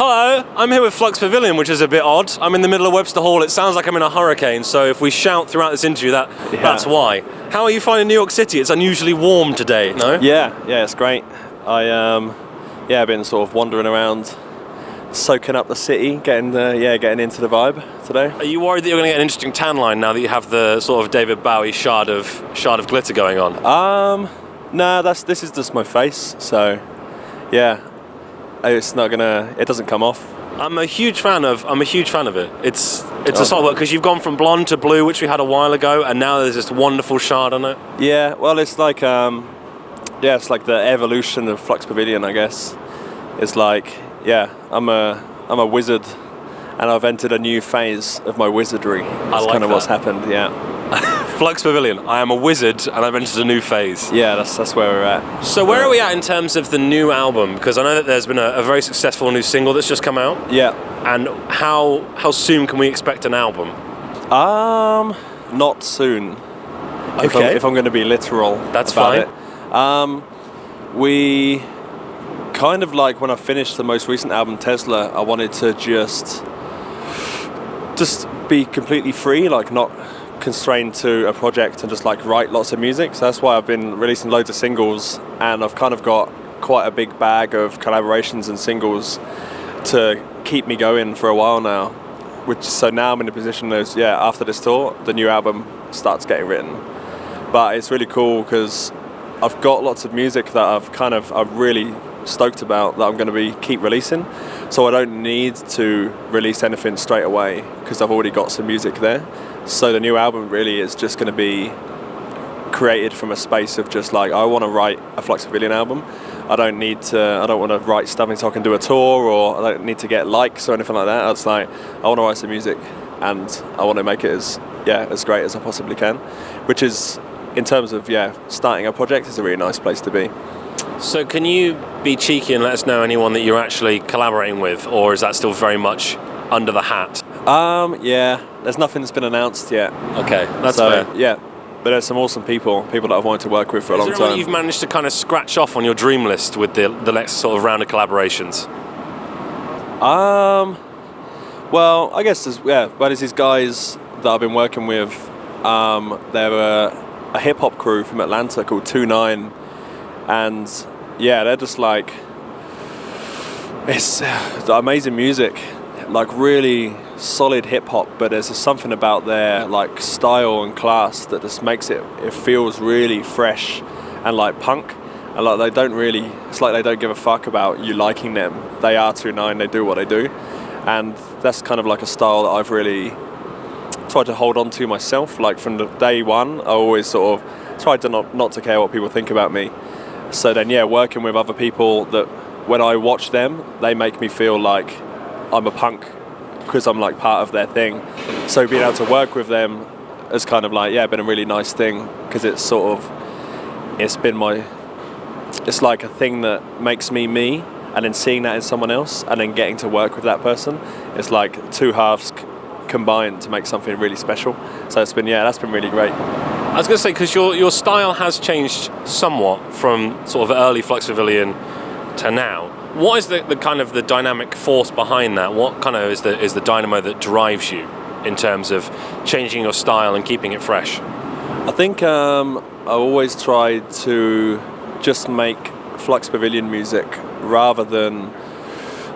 Hello, I'm here with Flux Pavilion, which is a bit odd. I'm in the middle of Webster Hall. It sounds like I'm in a hurricane, so if we shout throughout this interview, that's why. How are you finding New York City? It's unusually warm today, no? Yeah, it's great. I've been sort of wandering around, soaking up the city, getting into the vibe today. Are you worried that you're going to get an interesting tan line now that you have the sort of David Bowie shard of glitter going on? No, this is just my face, so yeah. It doesn't come off. I'm a huge fan of it. It's a solid work because you've gone from blonde to blue, which we had a while ago, and now there's this wonderful shard on it. Yeah, well, it's like it's like the evolution of Flux Pavilion, I guess. It's like, I'm a wizard, and I've entered a new phase of my wizardry. That's kind of what's happened. Yeah. Flux Pavilion. I am a wizard, and I've entered a new phase. Yeah, that's where we're at. So where are we at in terms of the new album? Because I know that there's been a very successful new single that's just come out. Yeah. And how soon can we expect an album? Not soon. Okay. If I'm going to be literal. That's about fine. It. We kind of like when I finished the most recent album, Tesla. I wanted to just be completely free, like not constrained to a project and just like write lots of music. So that's why I've been releasing loads of singles, and I've kind of got quite a big bag of collaborations and singles to keep me going for a while now. So now I'm in a position as after this tour, the new album starts getting written. But it's really cool because I've got lots of music that I'm really stoked about that I'm going to keep releasing. So I don't need to release anything straight away because I've already got some music there. So the new album really is just going to be created from a space of just like, I want to write a Flux Pavilion album. I don't want to write stuff so I can do a tour, or I don't need to get likes or anything like that. It's like, I want to write some music and I want to make it as great as I possibly can, which is, in terms of starting a project, is a really nice place to be. So can you be cheeky and let us know anyone that you're actually collaborating with, or is that still very much under the hat? There's nothing that's been announced yet. Okay, that's fair. Yeah, but there's some awesome people that I've wanted to work with for a long time. Is there anyone you've managed to kind of scratch off on your dream list with the next sort of round of collaborations? Well, I guess there's these guys that I've been working with. They're a hip hop crew from Atlanta called 2-9, and they're just like, it's amazing music, like really solid hip hop, but there's just something about their like style and class that just makes it feels really fresh and like punk, and like it's like they don't give a fuck about you liking them. They are 2-9, they do what they do, and that's kind of like a style that I've really tried to hold on to myself. Like from the day one, I always sort of tried to not to care what people think about me. So then working with other people that when I watch them, they make me feel like I'm a punk because I'm like part of their thing. So being able to work with them has kind of like been a really nice thing, because it's like a thing that makes me, and then seeing that in someone else and then getting to work with that person, it's like two halves combined to make something really special. So it's been that's been really great. I was going to say, because your style has changed somewhat from sort of early Flux Pavilion to now. What is the kind of the dynamic force behind that? What kind of is the dynamo that drives you in terms of changing your style and keeping it fresh? I think I always tried to just make Flux Pavilion music rather than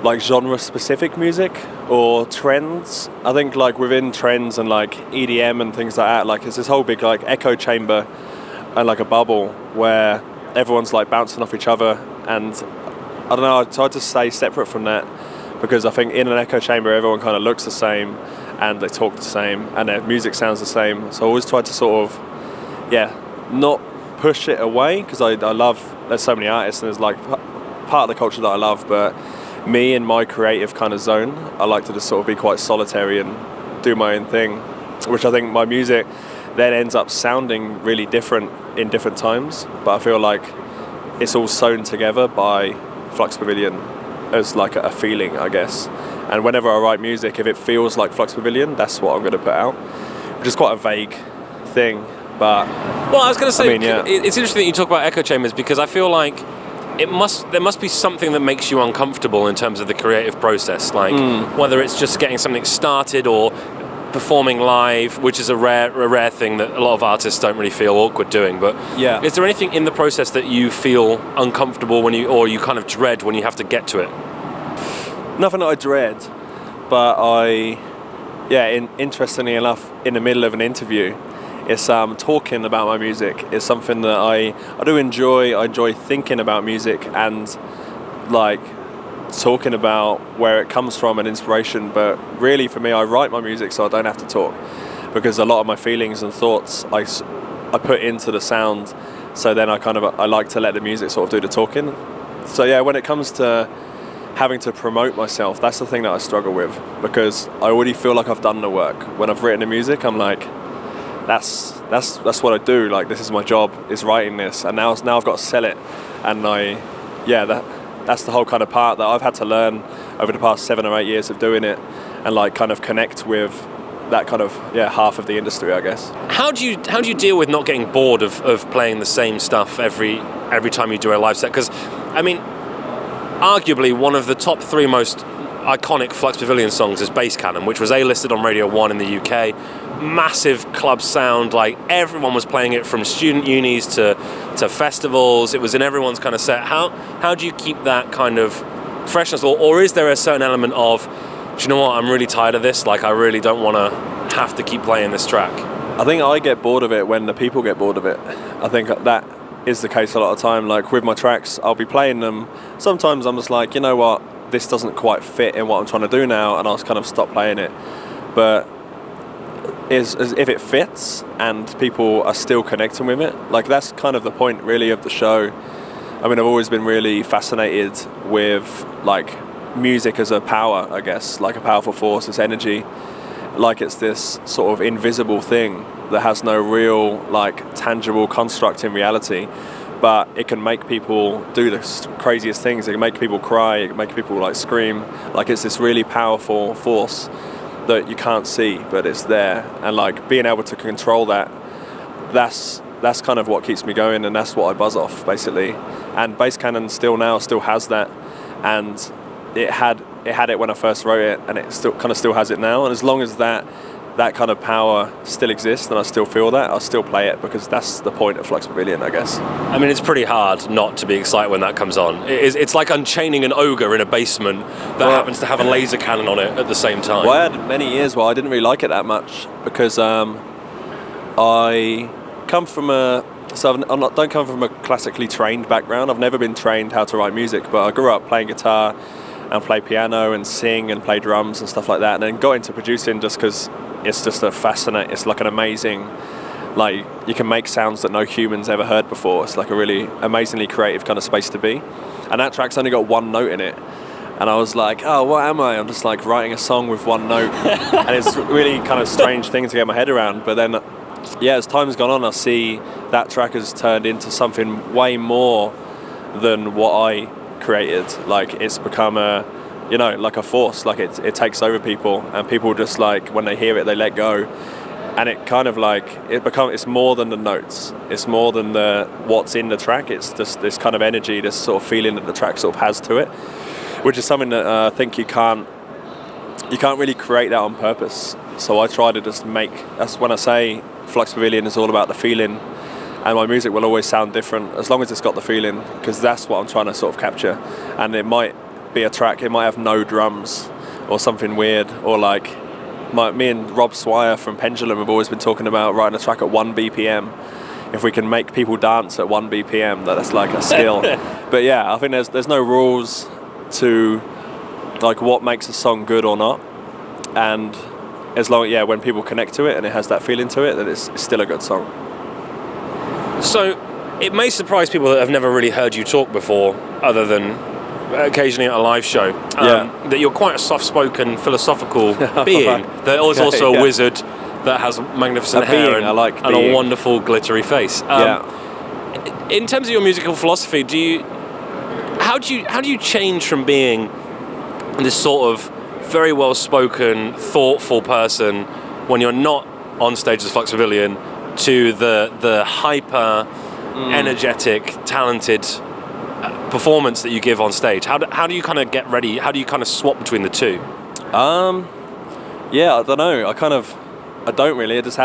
like genre-specific music or trends. I think like within trends and like EDM and things like that, like it's this whole big like echo chamber and like a bubble where everyone's like bouncing off each other, and I don't know, I tried to stay separate from that because I think in an echo chamber everyone kind of looks the same and they talk the same and their music sounds the same. So I always tried to sort of not push it away, because I love, there's so many artists and there's like part of the culture that I love, but me in my creative kind of zone, I like to just sort of be quite solitary and do my own thing, which I think my music then ends up sounding really different in different times, but I feel like it's all sewn together by Flux Pavilion as like a feeling, I guess. And whenever I write music, if it feels like Flux Pavilion, that's what I'm going to put out, which is quite a vague thing, but... Well, I was going to say, it's interesting that you talk about echo chambers, because I feel like there must be something that makes you uncomfortable in terms of the creative process, like whether it's just getting something started or performing live, which is a rare thing that a lot of artists don't really feel awkward doing. But is there anything in the process that you feel uncomfortable or you kind of dread when you have to get to it? Nothing that I dread, but interestingly enough, in the middle of an interview, it's talking about my music is something that I do enjoy. I enjoy thinking about music and like talking about where it comes from and inspiration. But really, for me, I write my music so I don't have to talk, because a lot of my feelings and thoughts I put into the sound. So then I like to let the music sort of do the talking. So yeah, when it comes to having to promote myself, that's the thing that I struggle with, because I already feel like I've done the work. When I've written the music, I'm like, that's what I do. Like, this is my job, is writing this, and now I've got to sell it. And that's the whole kind of part that I've had to learn over the past 7 or 8 years of doing it, and like kind of connect with that kind of half of the industry, I guess. How do you deal with not getting bored of playing the same stuff every time you do a live set? Because I mean, arguably one of the top 3 most iconic Flux Pavilion songs is Bass Cannon, which was A-listed on Radio 1 in the UK. Massive club sound, like everyone was playing it, from student unis to festivals. It was in everyone's kind of set. How do you keep that kind of freshness, or is there a certain element of, do you know what, I'm really tired of this, like I really don't want to have to keep playing this track? I think I get bored of it when the people get bored of it. I think that is the case a lot of the time. Like with my tracks, I'll be playing them. Sometimes I'm just like, you know what, this doesn't quite fit in what I'm trying to do now, and I'll just kind of stop playing it. But is if it fits and people are still connecting with it, like that's kind of the point really of the show. I mean, I've always been really fascinated with like music as a power, I guess, like a powerful force, it's energy, like it's this sort of invisible thing that has no real like tangible construct in reality, but it can make people do the craziest things. It can make people cry, it can make people like scream. Like it's this really powerful force that you can't see, but it's there. And like being able to control that's kind of what keeps me going, and that's what I buzz off basically. And Bass Cannon still has that, and it had it when I first wrote it, and it still has it now. And as long as that kind of power still exists and I still feel that, I'll still play it, because that's the point of Flux Pavilion, I guess. I mean, it's pretty hard not to be excited when that comes on. It's like unchaining an ogre in a basement that happens to have a laser cannon on it at the same time. Well, I had many years where I didn't really like it that much, because I come from don't come from a classically trained background. I've never been trained how to write music, but I grew up playing guitar and play piano and sing and play drums and stuff like that, and then got into producing just because it's just it's like an amazing, like you can make sounds that no human's ever heard before. It's like a really amazingly creative kind of space to be. And that track's only got one note in it, and I was like, oh, what am I? I'm just like writing a song with one note. And it's a really kind of strange thing to get my head around. But then as time's gone on, I see that track has turned into something way more than what I created. Like it's become like a force. Like it takes over people, and people just like when they hear it, they let go. And it kind of like it's more than the notes. It's more than what's in the track. It's just this kind of energy, this sort of feeling that the track sort of has to it, which is something that I think you can't really create that on purpose. So I try to just that's when I say Flux Pavilion is all about the feeling, and my music will always sound different as long as it's got the feeling, because that's what I'm trying to sort of capture. And it might be a track, it might have no drums or something weird, or like me and Rob Swire from Pendulum have always been talking about writing a track at 1 BPM. If we can make people dance at 1 BPM, that's like a skill. But yeah, I think there's no rules to like what makes a song good or not, and as long when people connect to it and it has that feeling to it, then it's still a good song. So it may surprise people that have never really heard you talk before, other than occasionally at a live show, that you're quite a soft-spoken, philosophical being. That is also a wizard that has magnificent hair and a wonderful glittery face. In terms of your musical philosophy, how do you change from being this sort of very well-spoken, thoughtful person when you're not on stage as Flux Pavilion to the hyper energetic, talented performance that you give on stage? How do you kind of get ready? How do you kind of swap between the two? Yeah, I don't know. I don't really. It just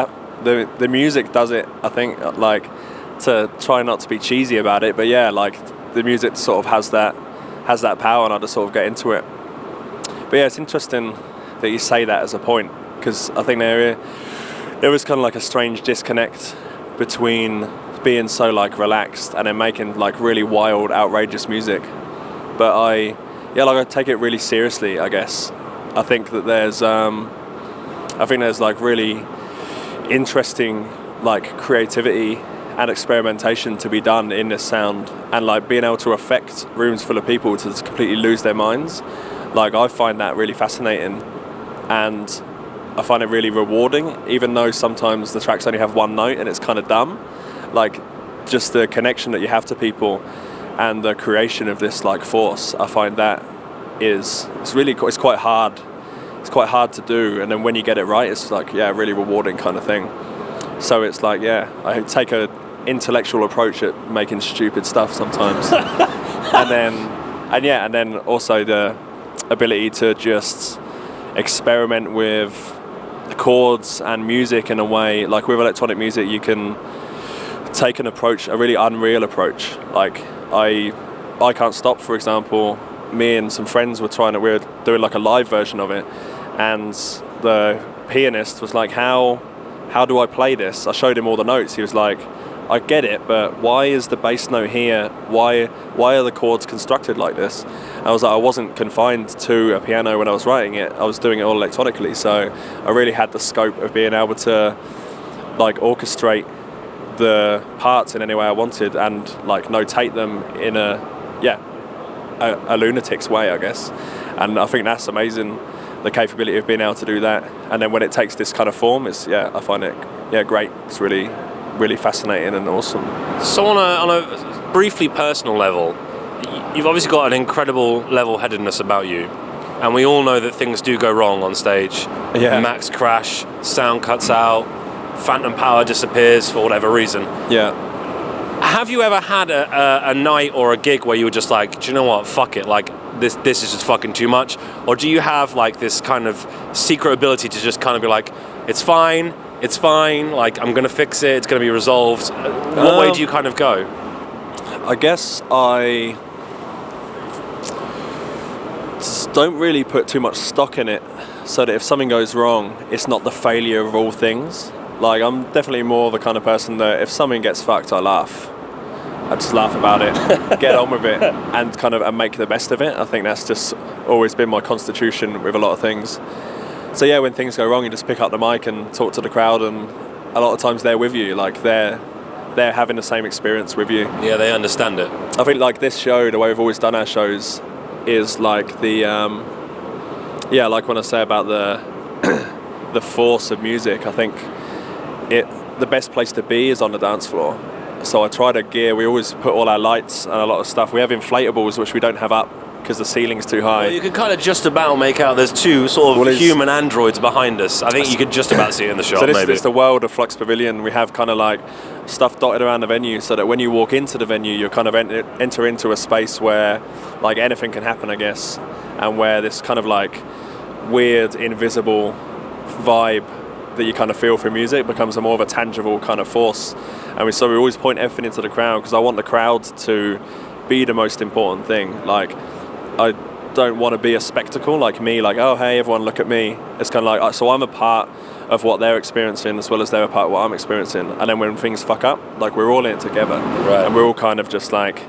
the music does it. I think, like, to try not to be cheesy about it, but yeah, like the music sort of has that power, and I just sort of get into it. But yeah, it's interesting that you say that as a point, because I think there was kind of like a strange disconnect between being so like relaxed and then making like really wild, outrageous music. But I take it really seriously, I guess. I think that there's like really interesting like creativity and experimentation to be done in this sound, and like being able to affect rooms full of people to just completely lose their minds. Like, I find that really fascinating, and I find it really rewarding, even though sometimes the tracks only have one note and it's kind of dumb. Like, just the connection that you have to people and the creation of this like force, I find that it's quite hard. It's quite hard to do, and then when you get it right, it's like, yeah, really rewarding kind of thing. So it's like, yeah, I take a intellectual approach at making stupid stuff sometimes. and then also the ability to just experiment with the chords and music in a way, like with electronic music, you can take an approach, a really unreal approach. Like, I Can't Stop, for example, me and some friends we were doing like a live version of it, and the pianist was like, how do I play this? I showed him all the notes. He was like, I get it, but why is the bass note here? Why are the chords constructed like this? I was like, I wasn't confined to a piano when I was writing it. I was doing it all electronically, so I really had the scope of being able to like orchestrate the parts in any way I wanted, and like notate them in a lunatic's way, I guess. And I think that's amazing, the capability of being able to do that. And then when it takes this kind of form, I find it great. It's really, really fascinating and awesome. So on a briefly personal level, you've obviously got an incredible level-headedness about you, and we all know that things do go wrong on stage. Yeah. Max crash, sound cuts out, phantom power disappears for whatever reason. Yeah. Have you ever had a night or a gig where you were just like, do you know what, fuck it, like this is just fucking too much? Or do you have like this kind of secret ability to just kind of be like, it's fine, like I'm gonna fix it, it's gonna be resolved? What way do you kind of go? I guess I don't really put too much stock in it, so that if something goes wrong, it's not the failure of all things. Like, I'm definitely more the kind of person that if something gets fucked, I laugh. I just laugh about it, get on with it, and make the best of it. I think that's just always been my constitution with a lot of things. So yeah, when things go wrong, you just pick up the mic and talk to the crowd, and a lot of times they're with you. Like, they're having the same experience with you. Yeah, they understand it. I think like this show, the way we've always done our shows, is like the like when I say about the force of music, I think the best place to be is on the dance floor. So I try to we always put all our lights and a lot of stuff. We have inflatables, which we don't have up because the ceiling's too high. Well, you can kind of just about make out there's two sort of human androids behind us. I think you could just about see it in the shot. So this maybe. is the world of Flux Pavilion. We have kind of like stuff dotted around the venue, so that when you walk into the venue, you kind of enter into a space where like anything can happen, I guess, and where this kind of like weird, invisible vibe that you kind of feel through music becomes a more of a tangible kind of force. And we always point everything into the crowd, because I want the crowd to be the most important thing. Like, I don't want to be a spectacle, like me, like, oh hey everyone look at me. It's kind of like, so I'm a part of what they're experiencing as well as they're a part of what I'm experiencing. And then when things fuck up, like, we're all in it together, right? And we're all kind of just like,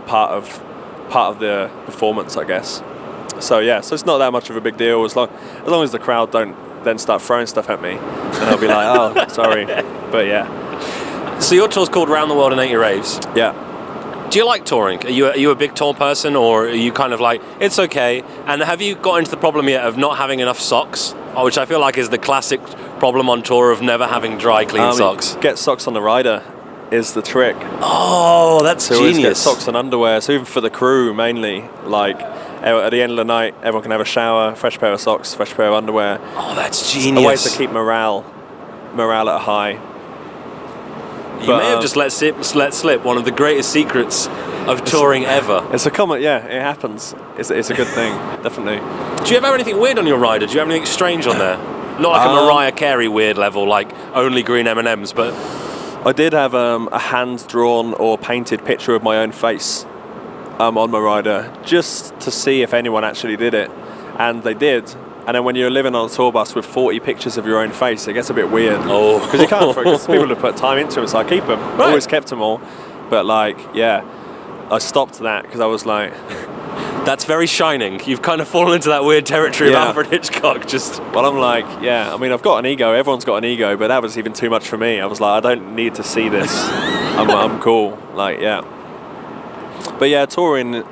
part of the performance, I guess. So yeah, so it's not that much of a big deal as long as the crowd don't then start throwing stuff at me, and I'll be like, oh, sorry. But yeah. So your tour's called Round the World in 80 Raves. Yeah. Do you like touring? Are you a big tour person, or are you kind of like, it's okay? And have you got into the problem yet of not having enough socks, which I feel like is the classic problem on tour of never having dry, clean socks? Get socks on the rider is the trick. Oh, that's genius. Get socks and underwear. So even for the crew, mainly, like, at the end of the night, everyone can have a shower, fresh pair of socks, fresh pair of underwear. Oh, that's genius. A way to keep morale at a high. You may have just let slip one of the greatest secrets of touring ever. It's a common, yeah, it happens. It's a good thing, definitely. Do you ever have anything weird on your rider? Do you have anything strange on there? Not like a Mariah Carey weird level, like only green M&Ms, but... I did have a hand-drawn or painted picture of my own face on my rider, just to see if anyone actually did it. And they did. And then when you're living on a tour bus with 40 pictures of your own face, it gets a bit weird. Oh. Because you can't, because people have put time into them, so I keep them. Right. Always kept them all. But like, yeah, I stopped that because I was like... That's very Shining. You've kind of fallen into that weird territory of Alfred Hitchcock. Well, I'm like, yeah, I mean, I've got an ego. Everyone's got an ego, but that was even too much for me. I was like, I don't need to see this. I'm cool. Like, yeah. But yeah, touring,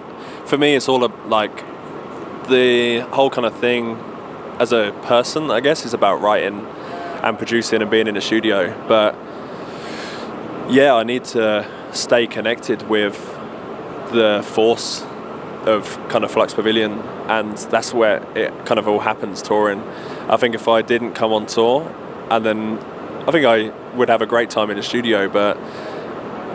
for me, it's all like the whole kind of thing as a person, I guess, is about writing and producing and being in the studio. But yeah, I need to stay connected with the force of kind of Flux Pavilion, and that's where it kind of all happens, touring. I think if I didn't come on tour, and then I think I would have a great time in the studio, but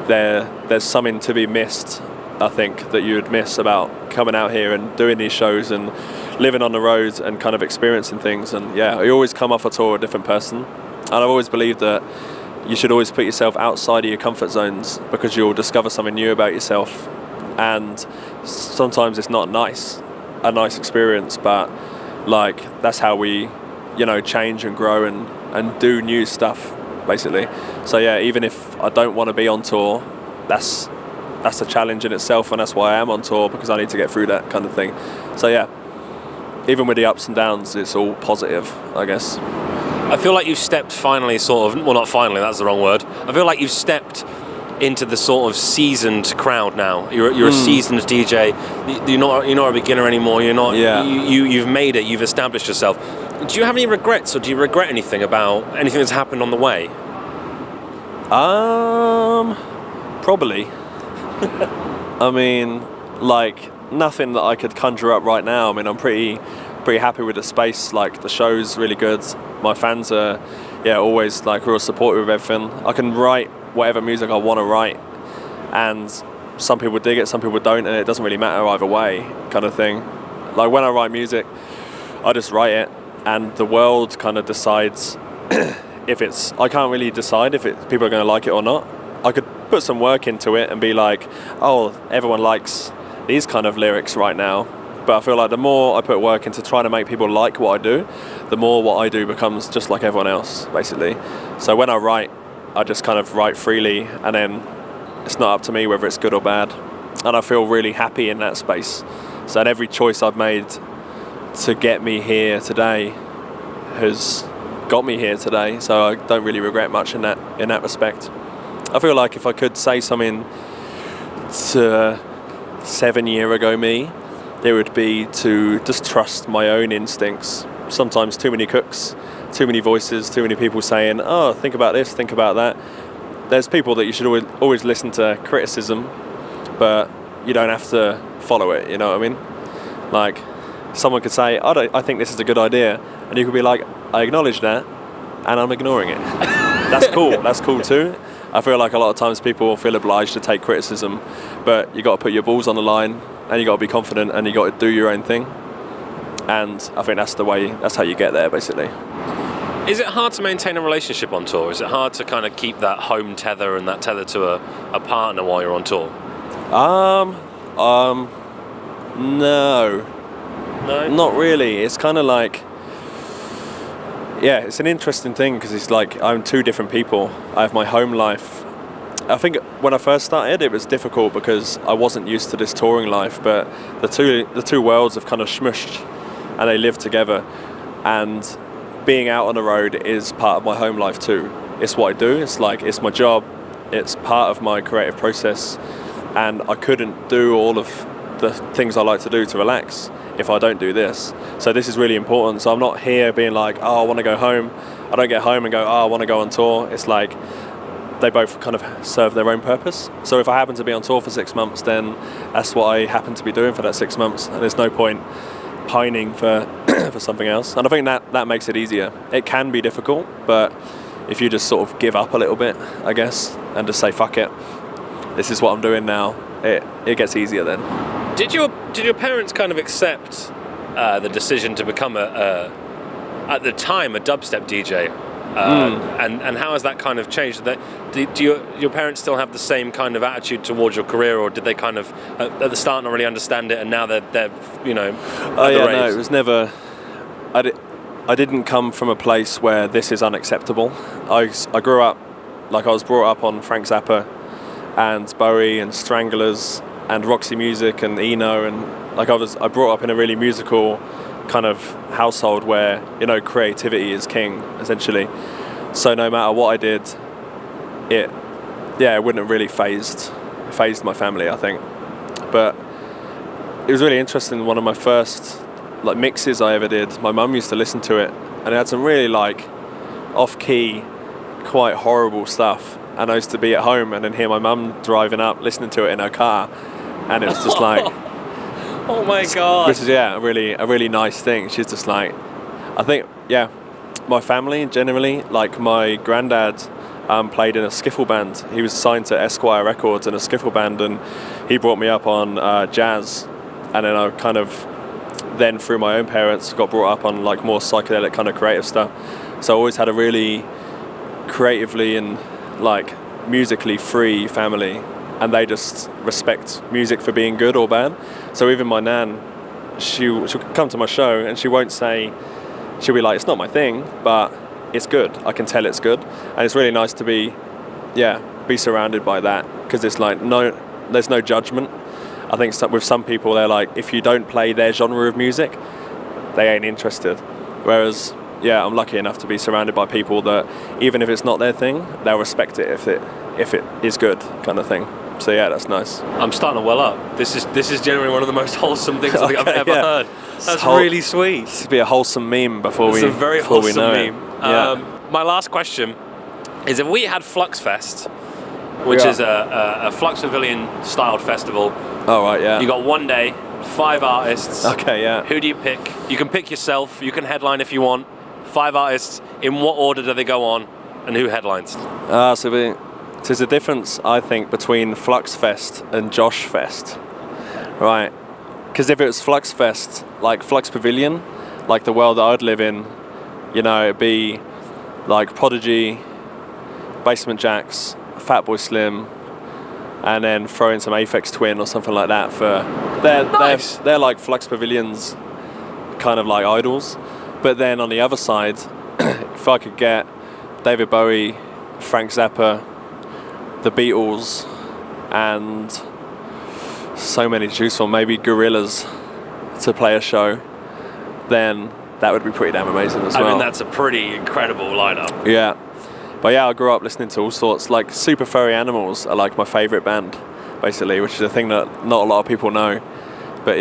there's something to be missed, I think, that you would miss about coming out here and doing these shows and living on the roads and kind of experiencing things. And yeah, you always come off a tour a different person, and I've always believed that you should always put yourself outside of your comfort zones, because you'll discover something new about yourself. And sometimes it's not a nice experience, but like that's how we, change and grow and do new stuff, basically. So yeah, even if I don't want to be on tour, that's a challenge in itself, and that's why I am on tour, because I need to get through that kind of thing. So yeah, even with the ups and downs, it's all positive, I guess. I feel like you've stepped finally, well, not finally, that's the wrong word. I feel like you've stepped into the sort of seasoned crowd now. You're a seasoned DJ. You're not a beginner anymore. You're not. Yeah. You've made it. You've established yourself. Do you have any regrets, or do you regret anything about anything that's happened on the way? Probably. I mean, like nothing that I could conjure up right now. I mean, I'm pretty happy with the space. Like the show's really good. My fans are, always like real supportive of everything. I can write whatever music I want to write, and some people dig it, some people don't, and it doesn't really matter either way, kind of thing. Like when I write music, I just write it, and the world kind of decides I can't really decide if people are going to like it or not. I could put some work into it and be like, oh, everyone likes these kind of lyrics right now. But I feel like the more I put work into trying to make people like what I do, the more what I do becomes just like everyone else, basically. So when I write, I just kind of write freely, and then it's not up to me whether it's good or bad. And I feel really happy in that space. So every choice I've made to get me here today has got me here today. So I don't really regret much in that respect. I feel like if I could say something to 7-year-ago me, it would be to just trust my own instincts. Sometimes too many cooks, too many voices, too many people saying, oh, think about this, think about that. There's people that you should always listen to criticism, but you don't have to follow it, you know what I mean? Like, someone could say, I think this is a good idea, and you could be like, I acknowledge that, and I'm ignoring it. That's cool too. I feel like a lot of times people feel obliged to take criticism, but you got to put your balls on the line, and you got to be confident, and you got to do your own thing. And I think that's how you get there, basically. Is it hard to maintain a relationship on tour? Is it hard to kind of keep that home tether and that tether to a partner while you're on tour? No. No? Not really. It's kind of like, it's an interesting thing, because it's like I'm two different people. I have my home life. I think when I first started, it was difficult because I wasn't used to this touring life, but the two worlds have kind of smushed, and they live together. And being out on the road is part of my home life too. It's what I do. It's my job. It's part of my creative process, and I couldn't do all of the things I like to do to relax if I don't do this. So this is really important. So I'm not here being like, oh, I want to go home. I don't get home and go, oh, I want to go on tour. It's like they both kind of serve their own purpose. So if I happen to be on tour for 6 months, then that's what I happen to be doing for that 6 months, and there's no point pining for for something else. And I think that makes it easier. It can be difficult, but if you just sort of give up a little bit, I guess, and just say, fuck it, this is what I'm doing now, it gets easier then. Did your parents kind of accept the decision to become at the time a dubstep DJ? And how has that kind of changed? Do your parents still have the same kind of attitude towards your career, or did they kind of at the start not really understand it, and now they're you know? Oh yeah, no, it was never. I didn't come from a place where this is unacceptable. I grew up, like I was brought up on Frank Zappa and Bowie and Stranglers and Roxy Music and Eno, and like I brought up in a really musical kind of household where, you know, creativity is king essentially. So no matter what I did, it wouldn't have really phased my family, I think. But it was really interesting. One of my first like mixes I ever did, my mum used to listen to it, and it had some really like off-key, quite horrible stuff. And I used to be at home and then hear my mum driving up, listening to it in her car, and it was just like, oh my god! Which is a really nice thing. She's just like, I think my family generally, like my granddad played in a skiffle band. He was signed to Esquire Records in a skiffle band, and he brought me up on jazz, and then I kind of then through my own parents got brought up on like more psychedelic kind of creative stuff. So I always had a really creatively and like musically free family, and they just respect music for being good or bad. So even my nan, she'll come to my show and she won't say, she'll be like, it's not my thing, but it's good. I can tell it's good, and it's really nice to be surrounded by that, because it's like there's no judgment. I think with some people, they're like, if you don't play their genre of music, they ain't interested. Whereas, I'm lucky enough to be surrounded by people that, even if it's not their thing, they'll respect it if it is good, kind of thing. So that's nice. I'm starting to well up. This is generally one of the most wholesome things I think I've ever heard. That's really sweet. This would be a wholesome meme before it's we. It's a very wholesome meme. Yeah. My last question is: if we had Flux Fest, which is a Flux Pavilion styled festival. Oh right, yeah. You got 1 day, 5 artists. Okay, yeah. Who do you pick? You can pick yourself. You can headline if you want. 5 artists. In what order do they go on, and who headlines? So there's a difference, I think, between Flux Fest and Josh Fest, right? Because if it was Flux Fest, like Flux Pavilion, like the world that I'd live in, you know, it'd be like Prodigy, Basement Jaxx, Fatboy Slim, and then throw in some Aphex Twin or something like that for they're like Flux Pavilion's kind of like idols. But then on the other side, if I could get David Bowie, Frank Zappa, the Beatles, and so many to choose from, maybe Gorillaz to play a show, then that would be pretty damn amazing as well. I mean, that's a pretty incredible lineup. Yeah. But I grew up listening to all sorts. Like Super Furry Animals are like my favourite band, basically, which is a thing that not a lot of people know. But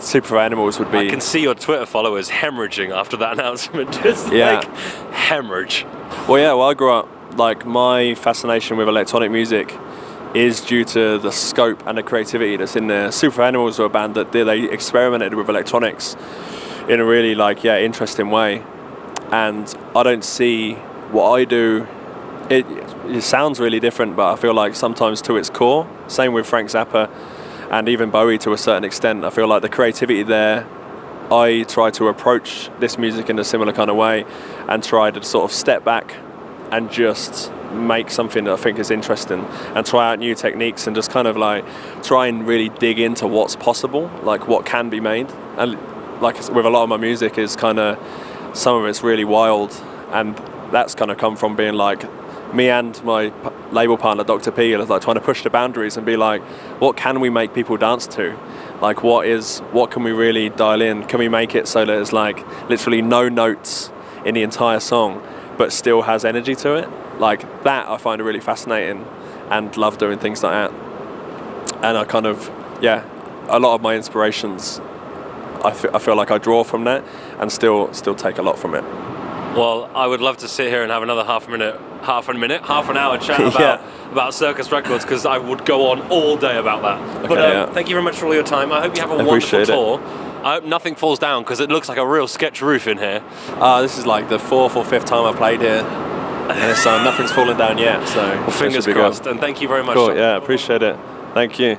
Super Furry Animals would be... I can see your Twitter followers hemorrhaging after that announcement. Just like hemorrhage. Well, I grew up, like my fascination with electronic music is due to the scope and the creativity that's in there. Super Furry Animals were a band that they experimented with electronics in a really interesting way. And I don't see what I do, it sounds really different, but I feel like sometimes to its core. Same with Frank Zappa and even Bowie to a certain extent. I feel like the creativity there, I try to approach this music in a similar kind of way and try to sort of step back and just make something that I think is interesting and try out new techniques and just kind of like try and really dig into what's possible, like what can be made. And like with a lot of my music is kind of, some of it's really wild, and that's kind of come from being like me and my label partner Dr. P are like trying to push the boundaries and be like, what can we make people dance to? Like what can we really dial in? Can we make it so that there's like literally no notes in the entire song but still has energy to it? Like that I find really fascinating and love doing things like that. And I kind of, a lot of my inspirations I feel like I draw from that and still take a lot from it. Well, I would love to sit here and have another half an hour chat about Circus Records, because I would go on all day about that. Okay, but thank you very much for all your time. I hope you have a wonderful tour. I hope nothing falls down, because it looks like a real sketch roof in here. This is like the 4th or 5th time I've played here, so nothing's fallen down yet. So fingers crossed. And thank you very much. Cool. Yeah, appreciate it. Thank you.